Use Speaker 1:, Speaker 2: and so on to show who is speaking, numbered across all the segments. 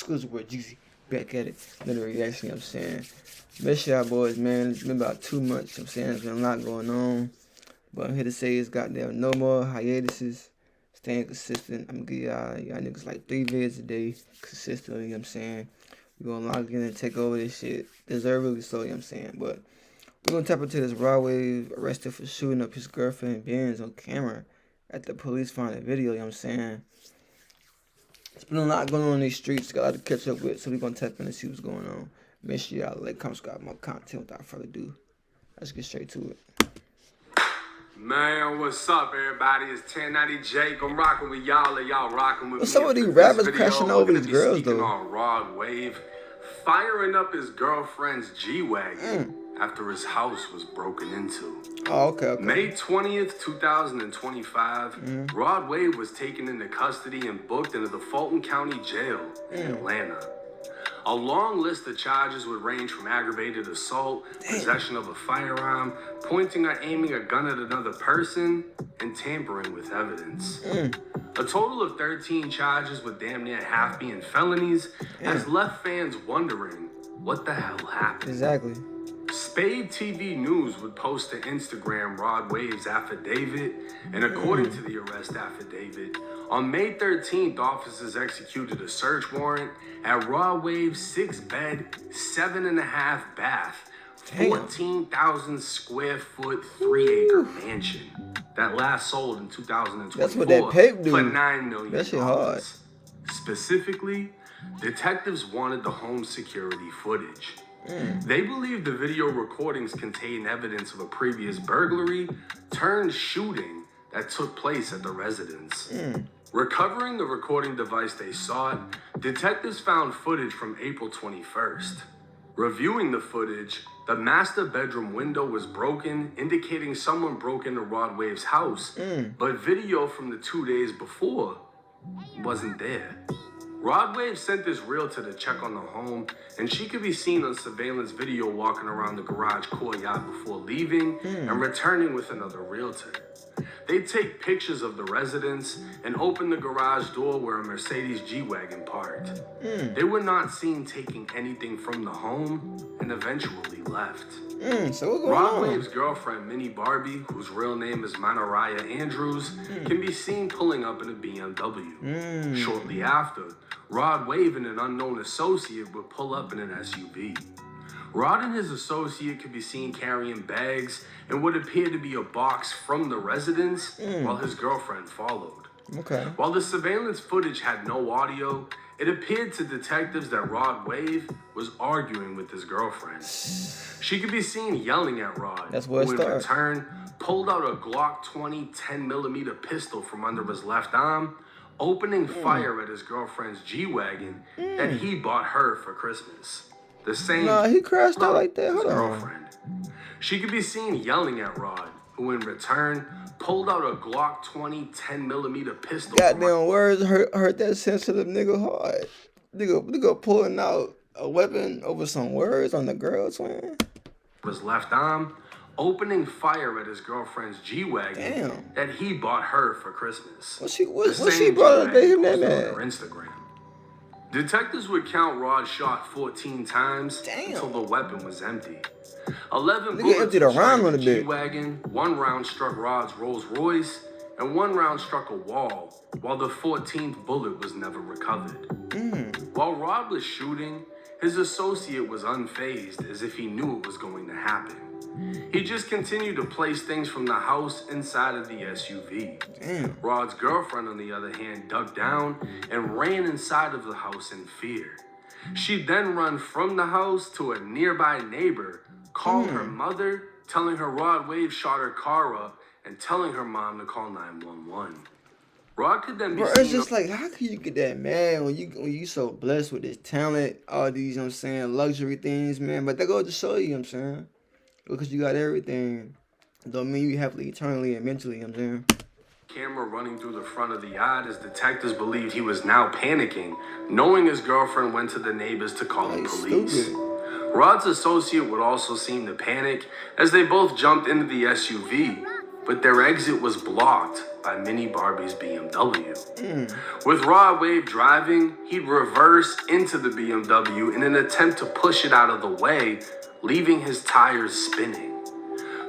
Speaker 1: exclusive with Geezy. Back at it. Another reaction, you know what I'm saying? Miss y'all boys, man. It's been about 2 months, you know what I'm saying? There's been a lot going on. But I'm here to say it's goddamn no more hiatuses. Staying consistent. I'm gonna give y'all niggas like 3 vids a day consistently, you know what I'm saying? We're gonna log in and take over this shit. Deservedly so, you know what I'm saying? But we're gonna tap into this Rod Wave arrested for shooting up his girlfriend Benz on camera after the police found a video, you know what I'm saying? It's been a lot going on in these streets, got a lot to catch up with, so we're gonna tap in and see what's going on. Make sure y'all like, comment, subscribe, more content without further ado. Let's get straight to it.
Speaker 2: Man, what's up, everybody? It's 1090 Jake. I'm rocking with y'all, and y'all rocking with me.
Speaker 1: Some of these rappers crashing over these girls, though.
Speaker 2: On Rod Wave, firing up his girlfriend's G-Wagon after his house was broken into.
Speaker 1: Oh, okay.
Speaker 2: May 20th, 2025, Rod Wave was taken into custody and booked into the Fulton County Jail in Atlanta. A long list of charges would range from aggravated assault, possession of a firearm, pointing or aiming a gun at another person, and tampering with evidence. A total of 13 charges, with damn near half being felonies, has left fans wondering what the hell happened.
Speaker 1: Exactly.
Speaker 2: Spade TV News would post to Instagram Rod Wave's affidavit, and according to the arrest affidavit, on May 13th, officers executed a search warrant at Rod Wave's 6-bed, 7.5 bath, 14,000 square foot, 3-acre mansion that last sold in 2024.
Speaker 1: That's what that paper do.
Speaker 2: For $9 million.
Speaker 1: That shit hard.
Speaker 2: Specifically, detectives wanted the home security footage. They believe the video recordings contain evidence of a previous burglary turned shooting that took place at the residence. Recovering the recording device they sought, detectives found footage from April 21st. Reviewing the footage, the master bedroom window was broken, indicating someone broke into Rod Wave's house, but video from the 2 days before wasn't there. Rod Wave sent this realtor to check on the home, and she could be seen on surveillance video walking around the garage courtyard before leaving and returning with another realtor. They take pictures of the residence and open the garage door where a Mercedes G-Wagon parked. They were not seen taking anything from the home and eventually left.
Speaker 1: So what's going
Speaker 2: Rod
Speaker 1: on?
Speaker 2: Wave's girlfriend, Minnie Barbie, whose real name is Manariah Andrews, can be seen pulling up in a BMW. Shortly after, Rod Wave and an unknown associate would pull up in an SUV. Rod and his associate could be seen carrying bags and what appeared to be a box from the residence while his girlfriend followed.
Speaker 1: Okay.
Speaker 2: While the surveillance footage had no audio, it appeared to detectives that Rod Wave was arguing with his girlfriend. She could be seen yelling at Rod,
Speaker 1: That's where it
Speaker 2: who in
Speaker 1: started.
Speaker 2: return pulled out a Glock 20 10mm pistol from under his left arm, opening fire at his girlfriend's G-Wagon that he bought her for Christmas. The same
Speaker 1: He crashed out like that.
Speaker 2: his
Speaker 1: Hold on.
Speaker 2: girlfriend. She could be seen yelling at Rod, who in return pulled out a Glock 20 10mm pistol.
Speaker 1: Goddamn words hurt that sensitive nigga hard. Nigga pulling out a weapon over some words on the girls, man.
Speaker 2: His left arm, opening fire at his girlfriend's G-Wagon that he bought her for Christmas.
Speaker 1: What she brought up to him that
Speaker 2: on her
Speaker 1: man?
Speaker 2: Instagram. Detectives would count Rod shot 14 times until the weapon was empty. 11 bullets
Speaker 1: emptied a round on
Speaker 2: struck
Speaker 1: the
Speaker 2: the
Speaker 1: bit.
Speaker 2: G-Wagon, 1 round struck Rod's Rolls Royce, and 1 round struck a wall, while the 14th bullet was never recovered. While Rod was shooting, his associate was unfazed, as if he knew it was going to happen. He just continued to place things from the house inside of the SUV. Rod's girlfriend, on the other hand, dug down and ran inside of the house in fear. She'd then run from the house to a nearby neighbor, called her mother, telling her Rod Wave shot her car up, and telling her mom to call 911. Rod could then be
Speaker 1: Bro,
Speaker 2: seen...
Speaker 1: it's just like, how can you get that mad when you so blessed with this talent, all these, you know what I'm saying, luxury things, man. But that goes to show you, you know what I'm saying, because you got everything, don't mean you happily, eternally, and mentally, you know what I'm saying.
Speaker 2: Camera running through the front of the yard as detectives believed he was now panicking, knowing his girlfriend went to the neighbors to call the police.
Speaker 1: Stupid.
Speaker 2: Rod's associate would also seem to panic as they both jumped into the SUV. but their exit was blocked by Mini Barbie's BMW. With Rod Wave driving, he'd reverse into the BMW in an attempt to push it out of the way, leaving his tires spinning.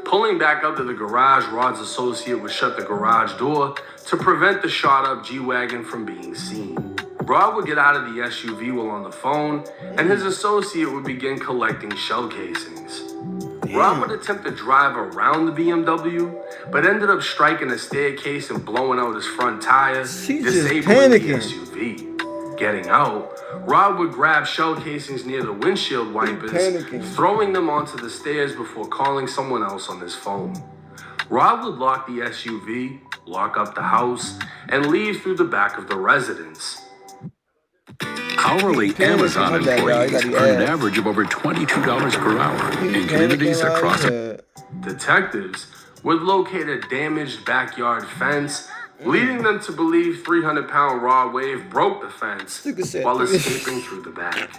Speaker 2: Pulling back up to the garage, Rod's associate would shut the garage door to prevent the shot-up G-Wagon from being seen. Rod would get out of the SUV while on the phone, and his associate would begin collecting shell casings. Rod would attempt to drive around the BMW, but ended up striking a staircase and blowing out his front tire, disabling the SUV. Getting out, Rod would grab shell casings near the windshield wipers, throwing them onto the stairs before calling someone else on his phone. Rod would lock the SUV, lock up the house, and leave through the back of the residence.
Speaker 3: Hourly Amazon employees earn an average of over $22 per hour in communities across it.
Speaker 2: Detectives would locate a damaged backyard fence, leading them to believe 300-pound Rod Wave broke the fence while escaping through the back.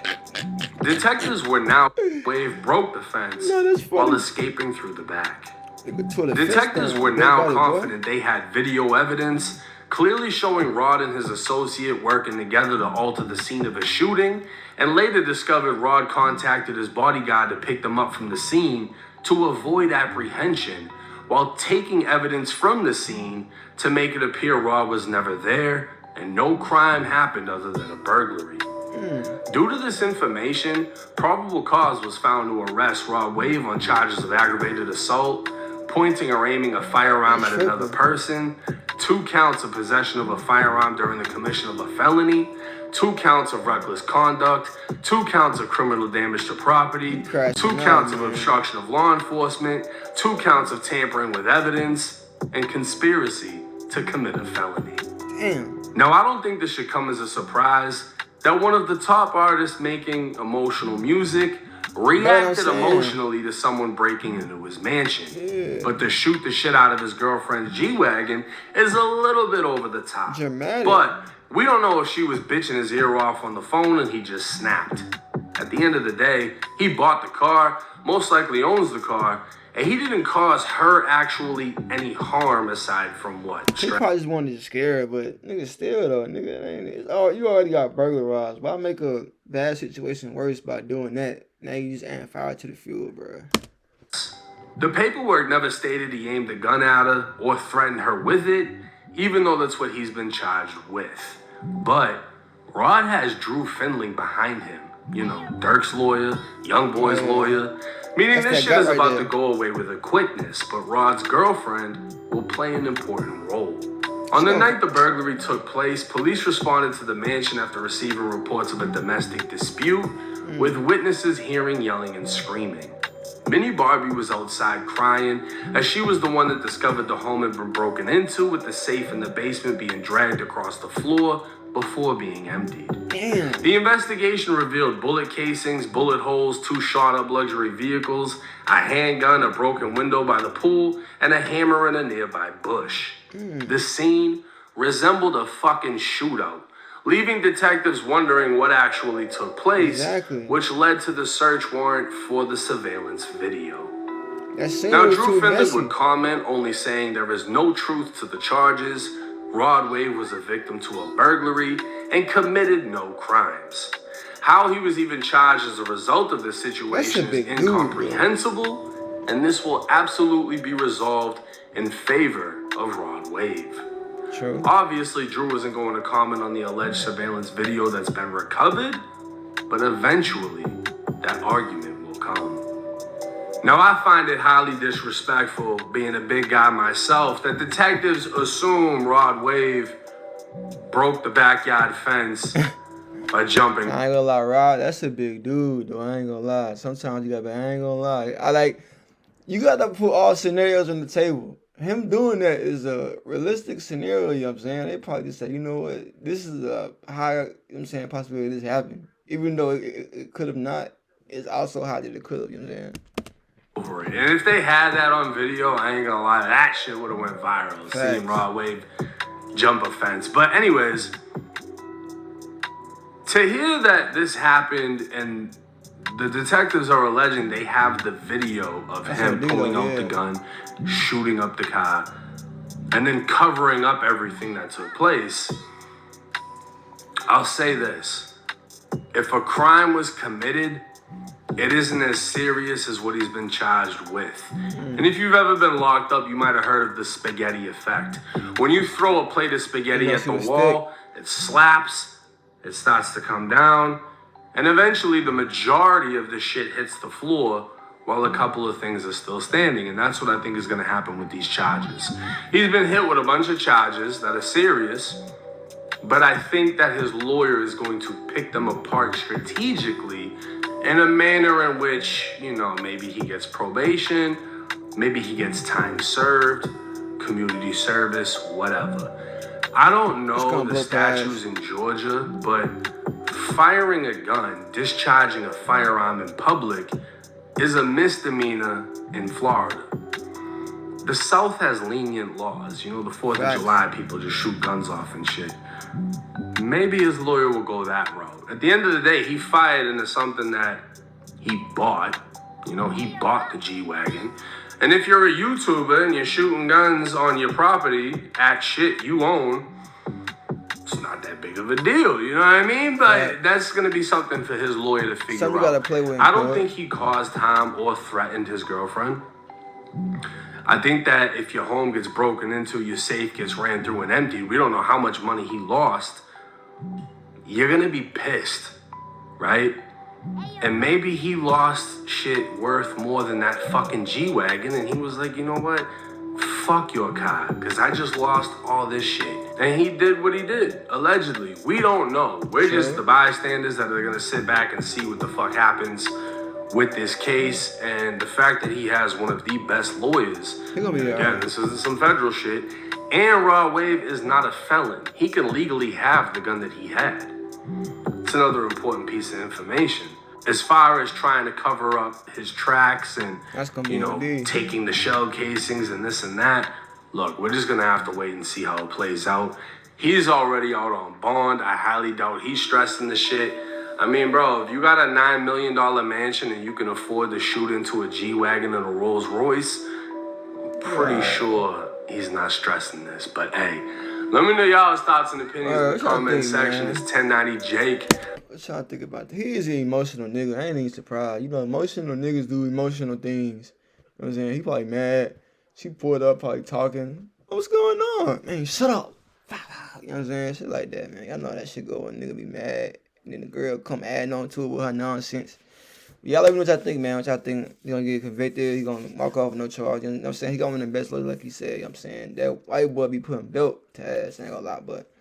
Speaker 2: Detectives were now Wave broke the fence while escaping through the back. Detectives were now confident they had video evidence clearly showing Rod and his associate working together to alter the scene of a shooting, and later discovered Rod contacted his bodyguard to pick them up from the scene to avoid apprehension, while taking evidence from the scene to make it appear Rod was never there and no crime happened other than a burglary. Due to this information, probable cause was found to arrest Rod Wave on charges of aggravated assault, pointing or aiming a firearm at another person, 2 counts of possession of a firearm during the commission of a felony, 2 counts of reckless conduct, 2 counts of criminal damage to property, 2 counts of obstruction of law enforcement, 2 counts of tampering with evidence, and conspiracy to commit a felony. Now, I don't think this should come as a surprise that one of the top artists making emotional music reacted emotionally to someone breaking into his mansion. But to shoot the shit out of his girlfriend's G-Wagon is a little bit over the top.
Speaker 1: Dramatic.
Speaker 2: But we don't know if she was bitching his ear off on the phone and he just snapped. At the end of the day, he bought the car, most likely owns the car, and he didn't cause her actually any harm aside from what?
Speaker 1: He probably just wanted to scare her, but nigga, still though, nigga, oh, you already got burglarized. Why make a bad situation worse by doing that? Now you just add fire to the fuel, bro.
Speaker 2: The paperwork never stated he aimed a gun at her or threatened her with it, even though that's what he's been charged with. But Rod has Drew Findling behind him. You know, Dirk's lawyer, Young Boy's lawyer. Meaning this shit is about to go away with a quickness, but Rod's girlfriend will play an important role. On the night the burglary took place, police responded to the mansion after receiving reports of a domestic dispute, with witnesses hearing yelling and screaming. Mini Barbie was outside crying, as she was the one that discovered the home had been broken into, with the safe in the basement being dragged across the floor before being emptied. The investigation revealed bullet casings, bullet holes, 2 shot-up luxury vehicles, a handgun, a broken window by the pool, and a hammer in a nearby bush. The scene resembled a fucking shootout, leaving detectives wondering what actually took place, which led to the search warrant for the surveillance video. Now, Drew Findling would comment, only saying there is no truth to the charges. Rod Wave was a victim to a burglary and committed no crimes. How he was even charged as a result of this situation is incomprehensible, and this will absolutely be resolved in favor of Rod Wave.
Speaker 1: True.
Speaker 2: Obviously, Drew isn't going to comment on the alleged surveillance video that's been recovered, but eventually, that argument will come. Now, I find it highly disrespectful, being a big guy myself, that detectives assume Rod Wave broke the backyard fence by jumping.
Speaker 1: I ain't gonna lie, Rod, that's a big dude, though. I ain't gonna lie. Sometimes you gotta, I ain't gonna lie. You gotta put all scenarios on the table. Him doing that is a realistic scenario, you know what I'm saying? They probably just say, you know what, this is a high, you know what I'm saying, possibility this happened. Even though it could have not, it's also high that it could have, you know what I'm saying?
Speaker 2: Over it. And if they had that on video, I ain't gonna lie, that shit would have went viral. Seeing Rod Wave jump a fence. But anyways, to hear that this happened and the detectives are alleging they have the video of him pulling out the gun, shooting up the car, and then covering up everything that took place. I'll say this. If a crime was committed, it isn't as serious as what he's been charged with. And if you've ever been locked up, you might have heard of the spaghetti effect. When you throw a plate of spaghetti at the wall, it slaps, it starts to come down, and eventually the majority of the shit hits the floor while a couple of things are still standing. And that's what I think is going to happen with these charges. He's been hit with a bunch of charges that are serious, but I think that his lawyer is going to pick them apart strategically in a manner in which, you know, maybe he gets probation, maybe he gets time served, community service, whatever. I don't know the statutes in Georgia, but firing a gun, discharging a firearm in public is a misdemeanor in Florida. The South has lenient laws. You know, the 4th of July, people just shoot guns off and shit. Maybe his lawyer will go that route. At the end of the day, he fired into something that he bought. You know, he bought the G-Wagon. And if you're a YouTuber and you're shooting guns on your property at shit you own, it's not that big of a deal, you know what I mean? But that's going to be something for his lawyer to figure out.
Speaker 1: Gotta play with
Speaker 2: I don't think he caused harm or threatened his girlfriend. I think that if your home gets broken into, your safe gets ran through and emptied, we don't know how much money he lost, you're going to be pissed, right? And maybe he lost shit worth more than that fucking G-Wagon, and he was like, you know what? Fuck your car, because I just lost all this shit. And he did what he did, allegedly. We don't know. We're just the bystanders that are going to sit back and see what the fuck happens with this case. And the fact that he has one of the best lawyers. Again, this is some federal shit. And Rod Wave is not a felon. He can legally have the gun that he had. It's another important piece of information. As far as trying to cover up his tracks and, you know, taking the shell casings and this and that, look, we're just going to have to wait and see how it plays out. He's already out on bond. I highly doubt he's stressing the shit. I mean, bro, if you got a $9 million mansion and you can afford to shoot into a G-Wagon and a Rolls Royce, I'm pretty sure he's not stressing this. But hey, let me know y'all's thoughts and opinions in the comment section. It's 1090 Jake.
Speaker 1: What y'all think about that? He is an emotional nigga. I ain't even surprised. You know, emotional niggas do emotional things. You know what I'm saying? He probably mad. She pulled up, probably talking. What's going on? Man, shut up. You know what I'm saying? Shit like that, man. Y'all know that shit go when nigga be mad. And then the girl come adding on to it with her nonsense. But y'all let me know what y'all think, man. What y'all think? He gonna get convicted? He gonna walk off with no charge? You know what I'm saying? He gonna win the best lawyer like he said. You know what I'm saying? That white boy be putting belt to ass. I ain't gonna lie, but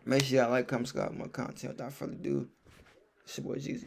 Speaker 1: make sure y'all like, comment, subscribe, more content. Without further ado, it's your boy Geezy.